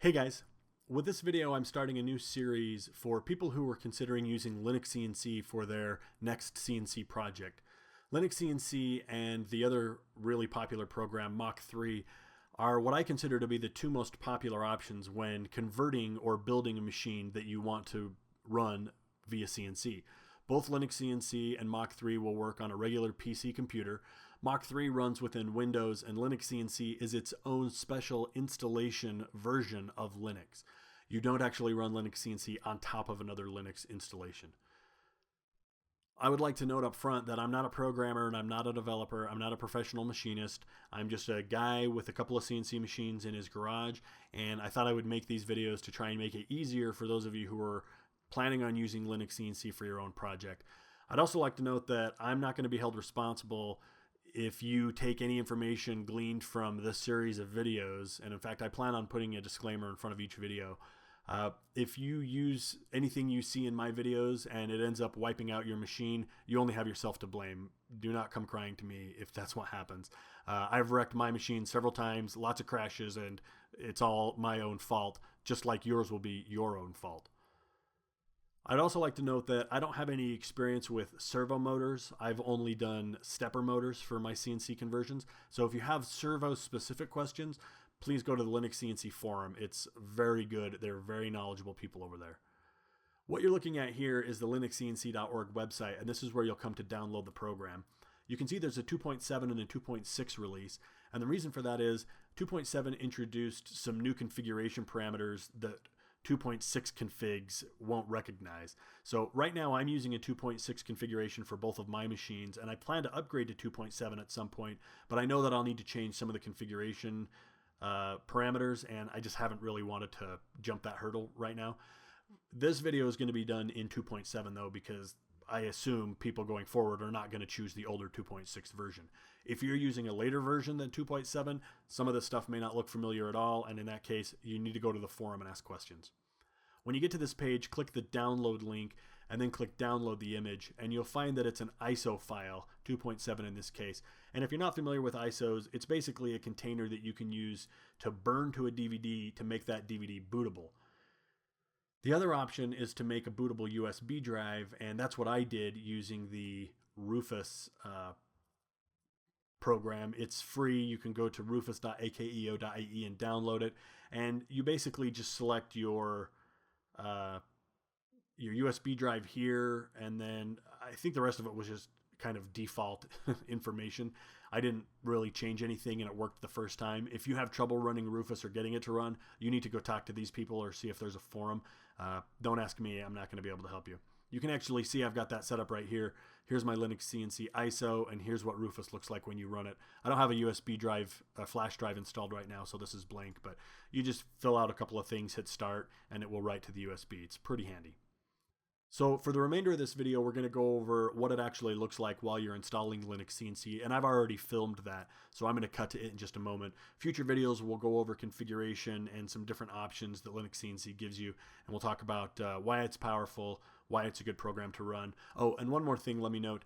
Hey guys, with this video I'm starting a new series for people who are considering using LinuxCNC for their next CNC project. LinuxCNC and the other really popular program Mach 3 are what I consider to be the two most popular options when converting or building a machine that you want to run via CNC. Both LinuxCNC and Mach 3 will work on a regular PC computer. Mach 3 runs within Windows, and LinuxCNC is its own special installation version of Linux. You don't actually run LinuxCNC on top of another Linux installation. I would like to note up front that I'm not a programmer and I'm not a developer. I'm not a professional machinist. I'm just a guy with a couple of CNC machines in his garage, and I thought I would make these videos to try and make it easier for those of you who are planning on using LinuxCNC for your own project. I'd also like to note that I'm not going to be held responsible if you take any information gleaned from this series of videos, and in fact I plan on putting a disclaimer in front of each video. If you use anything you see in my videos and it ends up wiping out your machine, you only have yourself to blame. Do not come crying to me if that's what happens. I've wrecked my machine several times, lots of crashes, and it's all my own fault, just like yours will be your own fault. I'd also like to note that I don't have any experience with servo motors. I've only done stepper motors for my CNC conversions. So if you have servo specific questions, please go to the LinuxCNC forum. It's very good. They're very knowledgeable people over there. What you're looking at here is the linuxcnc.org website, and this is where you'll come to download the program. You can see there's a 2.7 and a 2.6 release, and the reason for that is 2.7 introduced some new configuration parameters that 2.6 configs won't recognize. So right now I'm using a 2.6 configuration for both of my machines, and I plan to upgrade to 2.7 at some point, but I know that I'll need to change some of the configuration parameters, and I just haven't really wanted to jump that hurdle right now. This video is going to be done in 2.7 though, because I assume people going forward are not going to choose the older 2.6 version. If you're using a later version than 2.7, some of this stuff may not look familiar at all, and in that case, you need to go to the forum and ask questions. When you get to this page, click the download link, and then click download the image, and you'll find that it's an ISO file, 2.7 in this case. And if you're not familiar with ISOs, it's basically a container that you can use to burn to a DVD to make that DVD bootable. The other option is to make a bootable USB drive, and that's what I did using the Rufus program. It's free. You can go to rufus.akeo.ie and download it, and you basically just select your USB drive here, and then I think the rest of it was just kind of default information. I didn't really change anything, and it worked the first time. If you have trouble running Rufus or getting it to run, you need to go talk to these people or see if there's a forum. Don't ask me. I'm not going to be able to help you. You can actually see I've got that set up right here. Here's my LinuxCNC ISO, and here's what Rufus looks like when you run it. I don't have a USB drive, a flash drive installed right now, so this is blank, but you just fill out a couple of things, hit start, and it will write to the USB. It's pretty handy. So for the remainder of this video, we're going to go over what it actually looks like while you're installing LinuxCNC, and I've already filmed that, so I'm going to cut to it in just a moment. Future videos will go over configuration and some different options that LinuxCNC gives you, and we'll talk about why it's powerful, why it's a good program to run. Oh, and one more thing, let me note.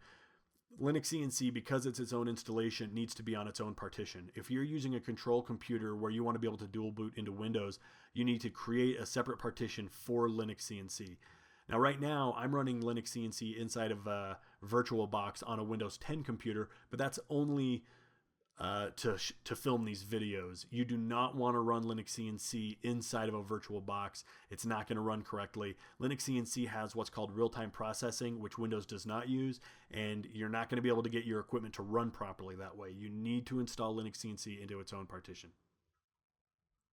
LinuxCNC, because it's its own installation, needs to be on its own partition. If you're using a control computer where you want to be able to dual boot into Windows, you need to create a separate partition for LinuxCNC. Now right now I'm running LinuxCNC inside of a VirtualBox on a Windows 10 computer, but that's only to film these videos. You do not want to run LinuxCNC inside of a VirtualBox. It's not going to run correctly. LinuxCNC has what's called real-time processing, which Windows does not use, and you're not going to be able to get your equipment to run properly that way. You need to install LinuxCNC into its own partition.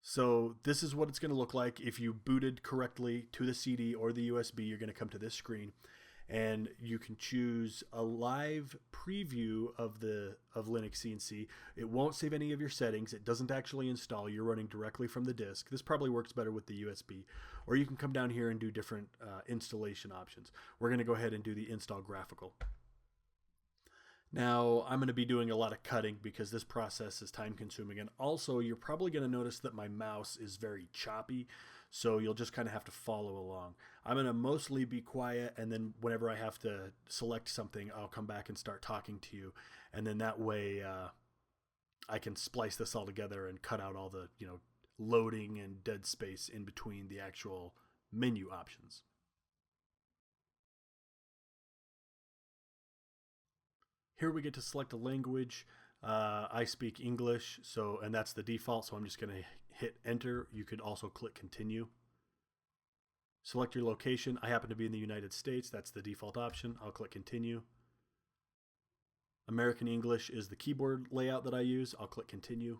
So this is what it's going to look like. If you booted correctly to the CD or the USB, you're going to come to this screen, and you can choose a live preview of LinuxCNC. It won't save any of your settings. It doesn't actually install. You're running directly from the disk. This probably works better with the USB. Or you can come down here and do different installation options. We're going to go ahead and do the install graphical. Now, I'm going to be doing a lot of cutting because this process is time consuming, and also you're probably going to notice that my mouse is very choppy, so you'll just kind of have to follow along. I'm going to mostly be quiet, and then whenever I have to select something, I'll come back and start talking to you, and then that way I can splice this all together and cut out all the loading and dead space in between the actual menu options. Here we get to select a language. I speak English, and that's the default, so I'm just going to hit enter. You could also click continue. Select your location. I happen to be in the United States. That's the default option. I'll click continue. American English is the keyboard layout that I use. I'll click continue.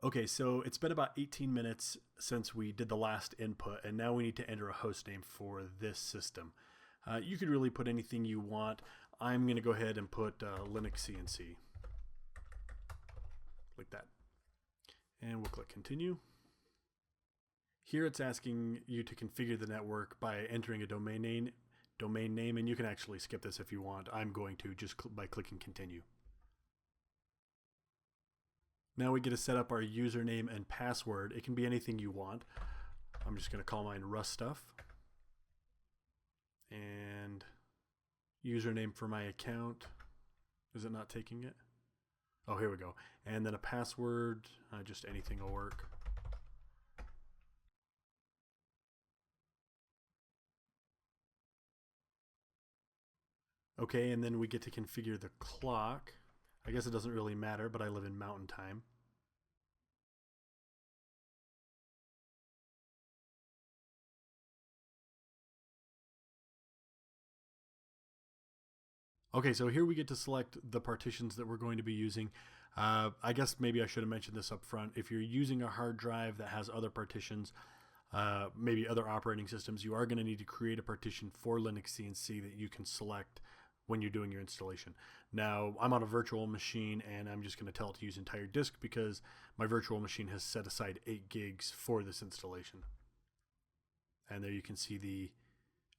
Okay, so it's been about 18 minutes since we did the last input, and now we need to enter a host name for this system. You could really put anything you want. I'm going to go ahead and put LinuxCNC, like that. And we'll click continue. Here it's asking you to configure the network by entering a domain name, and you can actually skip this if you want. I'm going to just by clicking continue. Now we get to set up our username and password. It can be anything you want. I'm just going to call mine Rust Stuff. And username for my account. Is it not taking it? Oh, here we go. And then a password. Just anything will work. Okay, and then we get to configure the clock. I guess it doesn't really matter, but I live in Mountain Time. Okay, so here we get to select the partitions that we're going to be using. I guess maybe I should have mentioned this up front. If you're using a hard drive that has other partitions, maybe other operating systems, you are going to need to create a partition for LinuxCNC that you can select when you're doing your installation. Now, I'm on a virtual machine, and I'm just going to tell it to use entire disk because my virtual machine has set aside 8 gigs for this installation. And there you can see the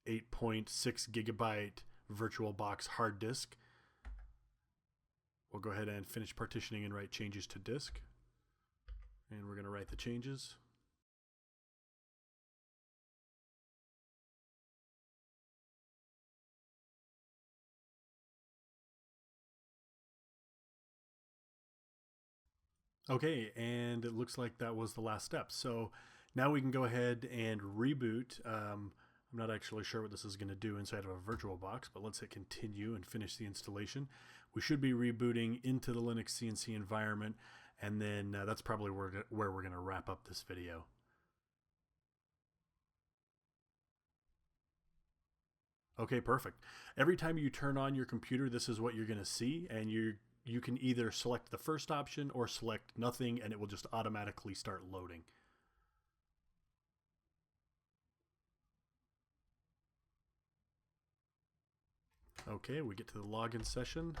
8.6 gigabyte VirtualBox hard disk. We'll go ahead and finish partitioning and write changes to disk. And we're going to write the changes. Okay, and it looks like that was the last step. So now we can go ahead and reboot. I'm not actually sure what this is going to do inside of a VirtualBox, but let's hit continue and finish the installation. We should be rebooting into the LinuxCNC environment, and then that's probably where we're going to wrap up this video. Okay, perfect. Every time you turn on your computer, this is what you're going to see, and you can either select the first option or select nothing, and it will just automatically start loading. Okay, we get to the login session.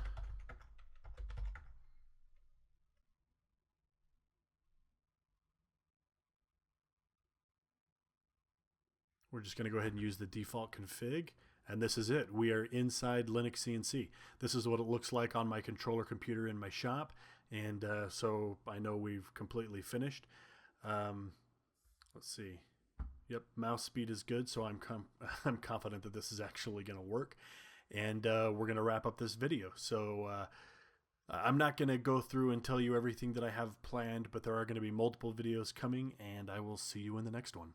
We're just going to go ahead and use the default config, and this is it. We are inside LinuxCNC. This is what it looks like on my controller computer in my shop, and so I know we've completely finished. Let's see. Yep, mouse speed is good, so I'm confident that this is actually going to work. And we're going to wrap up this video. So I'm not going to go through and tell you everything that I have planned, but there are going to be multiple videos coming, and I will see you in the next one.